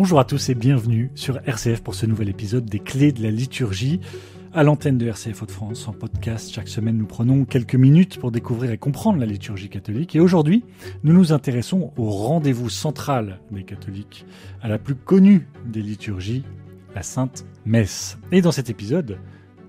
Bonjour à tous et bienvenue sur RCF pour ce nouvel épisode des Clés de la liturgie. À l'antenne de RCF Hauts-de-France, en podcast, chaque semaine nous prenons quelques minutes pour découvrir et comprendre la liturgie catholique. Et aujourd'hui, nous nous intéressons au rendez-vous central des catholiques, à la plus connue des liturgies, la Sainte Messe. Et dans cet épisode,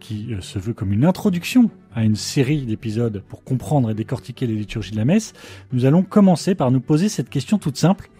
qui se veut comme une introduction à une série d'épisodes pour comprendre et décortiquer les liturgies de la messe, nous allons commencer par nous poser cette question toute simple.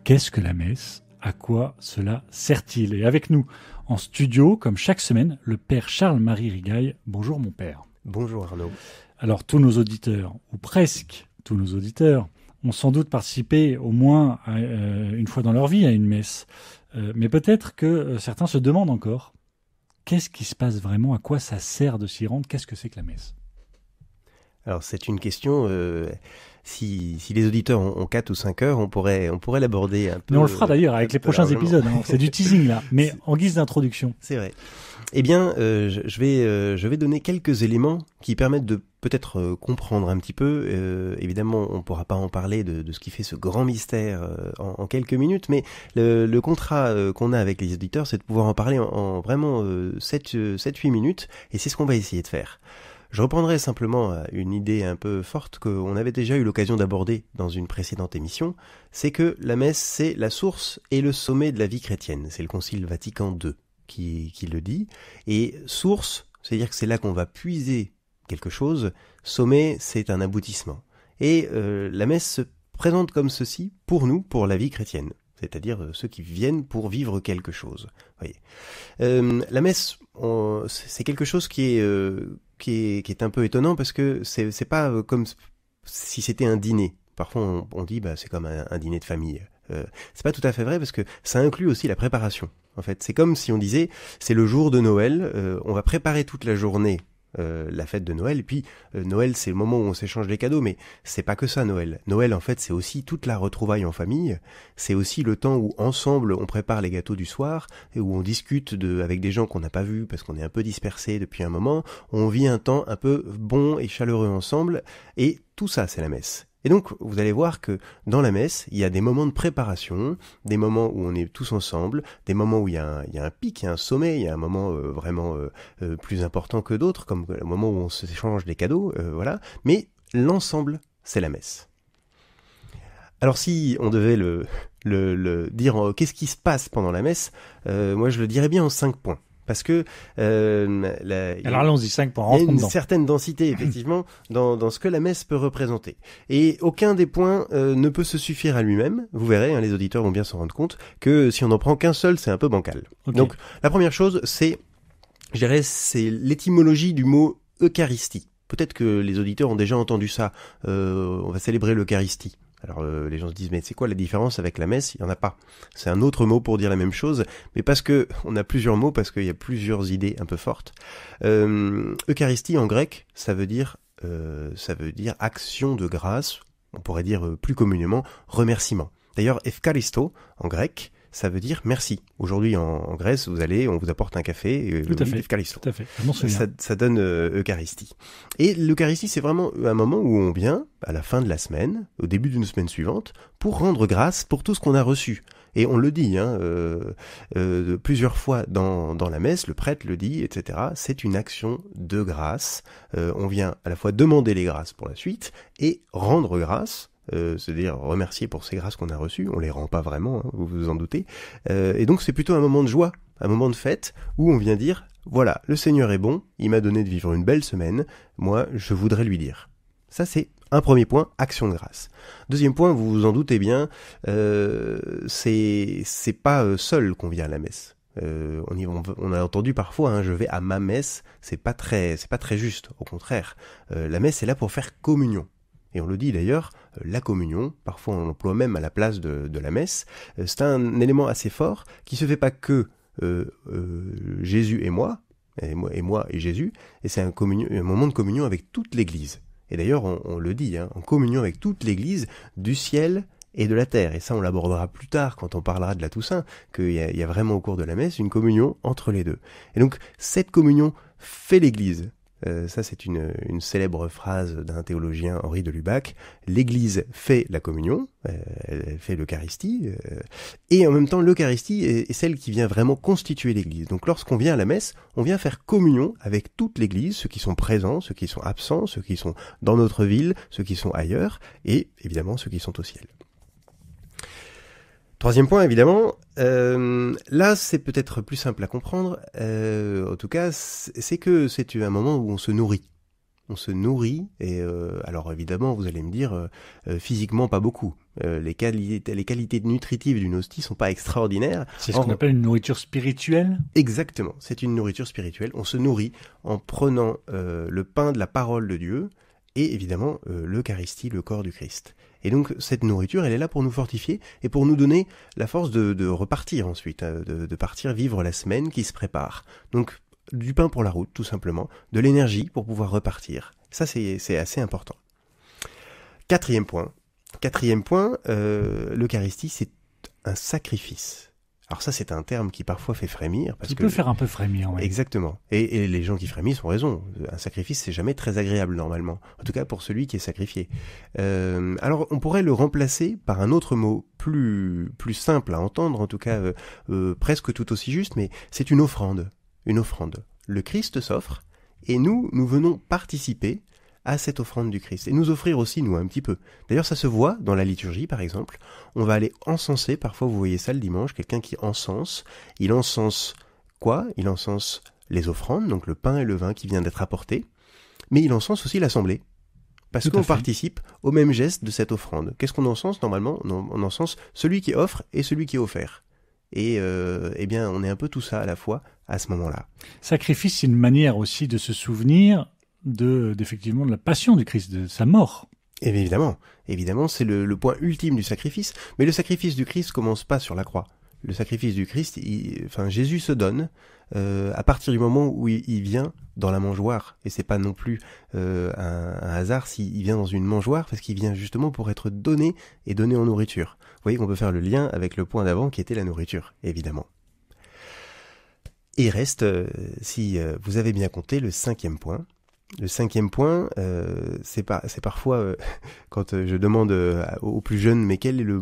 Qu'est-ce que la messe ? À quoi cela sert-il ? Et avec nous en studio, comme chaque semaine, le père Charles-Marie Rigaille. Bonjour mon père. Bonjour Arnaud. Alors tous nos auditeurs, ou presque tous nos auditeurs, ont sans doute participé au moins une fois dans leur vie à une messe. Mais peut-être que certains se demandent encore, qu'est-ce qui se passe vraiment ? À quoi ça sert de s'y rendre ? Qu'est-ce que c'est que la messe ? Alors c'est une question, si les auditeurs ont 4 ou 5 heures, on pourrait l'aborder un peu. Mais on le fera d'ailleurs avec les prochains épisodes, hein. C'est du teasing là, mais en guise d'introduction. C'est vrai. Eh bien, je vais donner quelques éléments qui permettent de peut-être comprendre un petit peu. Évidemment, on ne pourra pas en parler de ce qui fait ce grand mystère en quelques minutes, mais le contrat qu'on a avec les auditeurs, c'est de pouvoir en parler en vraiment 7-8 minutes, et c'est ce qu'on va essayer de faire. Je reprendrai simplement une idée un peu forte qu'on avait déjà eu l'occasion d'aborder dans une précédente émission, c'est que la messe, c'est la source et le sommet de la vie chrétienne. C'est le Concile Vatican II qui le dit. Et source, c'est-à-dire que c'est là qu'on va puiser quelque chose. Sommet, c'est un aboutissement. Et la messe se présente comme ceci pour nous, pour la vie chrétienne. C'est-à-dire ceux qui viennent pour vivre quelque chose. Voyez. La messe, c'est quelque chose qui est un peu étonnant parce que c'est pas comme si c'était un dîner. Parfois on dit c'est comme un dîner de famille. C'est pas tout à fait vrai parce que ça inclut aussi la préparation. En fait, c'est comme si on disait c'est le jour de Noël, on va préparer toute la journée la fête de Noël, et puis Noël c'est le moment où on s'échange les cadeaux, mais c'est pas que ça Noël. Noël en fait c'est aussi toute la retrouvaille en famille, c'est aussi le temps où ensemble on prépare les gâteaux du soir, et où on discute avec des gens qu'on n'a pas vus parce qu'on est un peu dispersés depuis un moment, on vit un temps un peu bon et chaleureux ensemble, et tout ça c'est la messe. Et donc, vous allez voir que dans la messe, il y a des moments de préparation, des moments où on est tous ensemble, des moments où il y a un pic, il y a un sommet, il y a un moment vraiment plus important que d'autres, comme le moment où on s'échange des cadeaux, voilà. Mais l'ensemble, c'est la messe. Alors si on devait le dire, qu'est-ce qui se passe pendant la messe, moi je le dirais bien en 5 points. Parce que alors allons-y, 5 points, il y a une certaine densité effectivement dans ce que la messe peut représenter. Et aucun des points ne peut se suffire à lui-même. Vous verrez, les auditeurs vont bien s'en rendre compte que si on n'en prend qu'un seul, c'est un peu bancal. Okay. Donc la première chose, c'est l'étymologie du mot Eucharistie. Peut-être que les auditeurs ont déjà entendu ça. On va célébrer l'Eucharistie. Alors les gens se disent mais c'est quoi la différence avec la messe ? Il y en a pas. C'est un autre mot pour dire la même chose, mais parce que on a plusieurs mots, parce qu'il y a plusieurs idées un peu fortes. Eucharistie en grec, ça veut dire action de grâce. On pourrait dire plus communément remerciement. D'ailleurs, Evcharisto en grec, ça veut dire merci. Aujourd'hui, en Grèce, on vous apporte un café. Tout à fait. Evcharisto. Tout à fait. Ça donne Eucharistie. Et l'Eucharistie, c'est vraiment un moment où on vient, à la fin de la semaine, au début d'une semaine suivante, pour rendre grâce pour tout ce qu'on a reçu. Et on le dit, plusieurs fois dans la messe, le prêtre le dit, etc. C'est une action de grâce. On vient à la fois demander les grâces pour la suite et rendre grâce. C'est-à-dire remercier pour ces grâces qu'on a reçues, on les rend pas vraiment, vous vous en doutez, et donc c'est plutôt un moment de joie, un moment de fête, où on vient dire, voilà, le Seigneur est bon, il m'a donné de vivre une belle semaine, moi je voudrais lui dire. Ça c'est un premier point, action de grâce. Deuxième point, vous vous en doutez bien, c'est pas seul qu'on vient à la messe. On a entendu parfois, je vais à ma messe, c'est pas très juste, au contraire. La messe est là pour faire communion. Et on le dit d'ailleurs, la communion, parfois on l'emploie même à la place de la messe, c'est un élément assez fort qui se fait pas que Jésus et moi et Jésus, et c'est un moment de communion avec toute l'Église. Et d'ailleurs on le dit, en communion avec toute l'Église du ciel et de la terre. Et ça on l'abordera plus tard quand on parlera de la Toussaint, qu'il y a vraiment au cours de la messe une communion entre les deux. Et donc cette communion fait l'Église. Ça, c'est une célèbre phrase d'un théologien, Henri de Lubac. L'Église fait la communion, elle fait l'Eucharistie, et en même temps, l'Eucharistie est celle qui vient vraiment constituer l'Église. Donc, lorsqu'on vient à la messe, on vient faire communion avec toute l'Église, ceux qui sont présents, ceux qui sont absents, ceux qui sont dans notre ville, ceux qui sont ailleurs, et évidemment, ceux qui sont au ciel. Troisième point, évidemment, là c'est peut-être plus simple à comprendre, en tout cas, c'est que c'est un moment où on se nourrit. On se nourrit, et alors évidemment, vous allez me dire, physiquement pas beaucoup. Les qualités nutritives d'une hostie sont pas extraordinaires. C'est ce qu'on appelle une nourriture spirituelle ? Exactement, c'est une nourriture spirituelle. On se nourrit en prenant le pain de la parole de Dieu, et évidemment l'Eucharistie, le corps du Christ. Et donc cette nourriture, elle est là pour nous fortifier et pour nous donner la force de repartir ensuite, de partir vivre la semaine qui se prépare. Donc du pain pour la route, tout simplement, de l'énergie pour pouvoir repartir. Ça, c'est assez important. Quatrième point, l'Eucharistie, c'est un sacrifice. Alors ça, c'est un terme qui parfois fait frémir. Qui peut faire un peu frémir, oui. Exactement. Et les gens qui frémissent ont raison. Un sacrifice, c'est jamais très agréable, normalement. En tout cas, pour celui qui est sacrifié. Alors, on pourrait le remplacer par un autre mot plus simple à entendre, en tout cas presque tout aussi juste, mais c'est une offrande. Une offrande. Le Christ s'offre, et nous venons participer à cette offrande du Christ, et nous offrir aussi, nous, un petit peu. D'ailleurs, ça se voit dans la liturgie, par exemple. On va aller encenser, parfois vous voyez ça le dimanche, quelqu'un qui encense. Il encense quoi ? Il encense les offrandes, donc le pain et le vin qui vient d'être apportés, mais il encense aussi l'assemblée, parce qu'on participe au même geste de cette offrande. Qu'est-ce qu'on encense normalement ? On encense celui qui offre et celui qui est offert. Et eh bien, on est un peu tout ça à la fois à ce moment-là. Sacrifice, c'est une manière aussi de se souvenir d'effectivement de la passion du Christ, de sa mort. Et évidemment, c'est le point ultime du sacrifice. Mais le sacrifice du Christ commence pas sur la croix. Le sacrifice du Christ, Jésus se donne à partir du moment où il vient dans la mangeoire. Et c'est pas non plus un hasard s'il vient dans une mangeoire, parce qu'il vient justement pour être donné et donné en nourriture. Vous voyez qu'on peut faire le lien avec le point d'avant qui était la nourriture, évidemment. Et il reste, si vous avez bien compté, le cinquième point. Le cinquième point, c'est parfois quand je demande aux plus jeunes, mais quel est le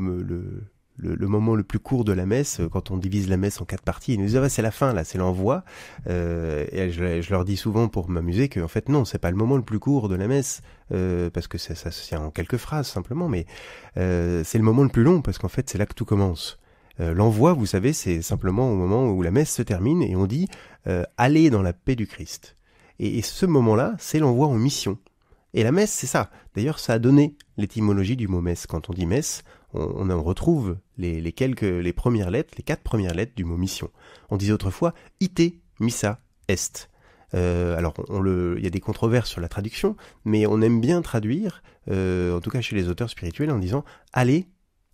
moment le plus court de la messe, quand on divise la messe en 4 parties, ils nous disent c'est la fin là, c'est l'envoi. Et je leur dis souvent pour m'amuser que en fait non, c'est pas le moment le plus court de la messe, parce que ça c'est en quelques phrases simplement, mais c'est le moment le plus long parce qu'en fait c'est là que tout commence. L'envoi, vous savez, c'est simplement au moment où la messe se termine et on dit allez dans la paix du Christ. Et ce moment-là, c'est l'envoi en mission. Et la messe, c'est ça. D'ailleurs, ça a donné l'étymologie du mot messe. Quand on dit messe, on en retrouve les 4 premières lettres du mot mission. On disait autrefois ite missa est. Alors, il y a des controverses sur la traduction, mais on aime bien traduire, en tout cas chez les auteurs spirituels, en disant allez,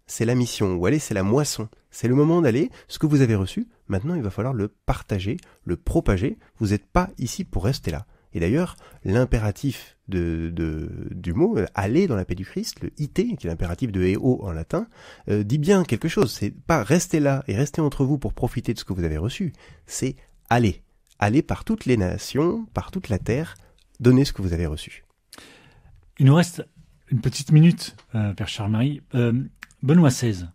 c'est la mission, ou allez, c'est la moisson. C'est le moment d'aller, ce que vous avez reçu, maintenant il va falloir le partager, le propager. Vous n'êtes pas ici pour rester là. Et d'ailleurs, l'impératif du mot « aller dans la paix du Christ », le « ite », qui est l'impératif de « eo » en latin, dit bien quelque chose. C'est pas rester là et rester entre vous pour profiter de ce que vous avez reçu, c'est aller. Aller par toutes les nations, par toute la terre, donner ce que vous avez reçu. Il nous reste une petite minute, Père Charles-Marie. Benoît XVI,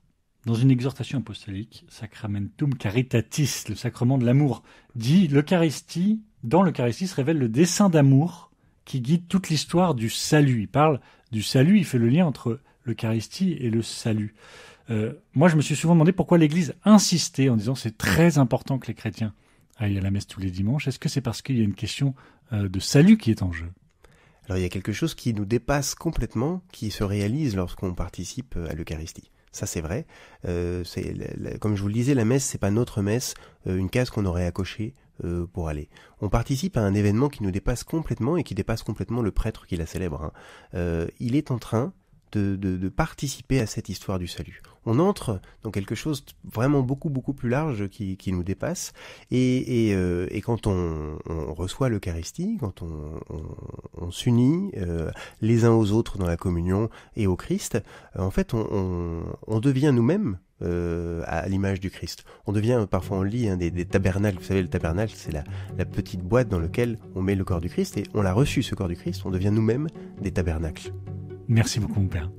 dans une exhortation apostolique, Sacramentum Caritatis, le sacrement de l'amour, dit dans l'Eucharistie se révèle le dessein d'amour qui guide toute l'histoire du salut. Il parle du salut, il fait le lien entre l'Eucharistie et le salut. Moi, je me suis souvent demandé pourquoi l'Église insistait en disant c'est très important que les chrétiens aillent à la messe tous les dimanches. Est-ce que c'est parce qu'il y a une question de salut qui est en jeu ? Alors il y a quelque chose qui nous dépasse complètement, qui se réalise lorsqu'on participe à l'Eucharistie. Ça c'est vrai. Comme je vous le disais, la messe c'est pas notre messe, une case qu'on aurait à cocher pour aller. On participe à un événement qui nous dépasse complètement et qui dépasse complètement le prêtre qui la célèbre. Il est en train de participer à cette histoire du salut. On entre dans quelque chose vraiment beaucoup plus large qui nous dépasse et quand on reçoit l'Eucharistie, quand on s'unit les uns aux autres dans la communion et au Christ, en fait on devient nous-mêmes à l'image du Christ. On devient, parfois on lit des tabernacles. Vous savez, le tabernacle, c'est la petite boîte dans laquelle on met le corps du Christ, et on l'a reçu, ce corps du Christ, on devient nous-mêmes des tabernacles. Merci beaucoup, mon père.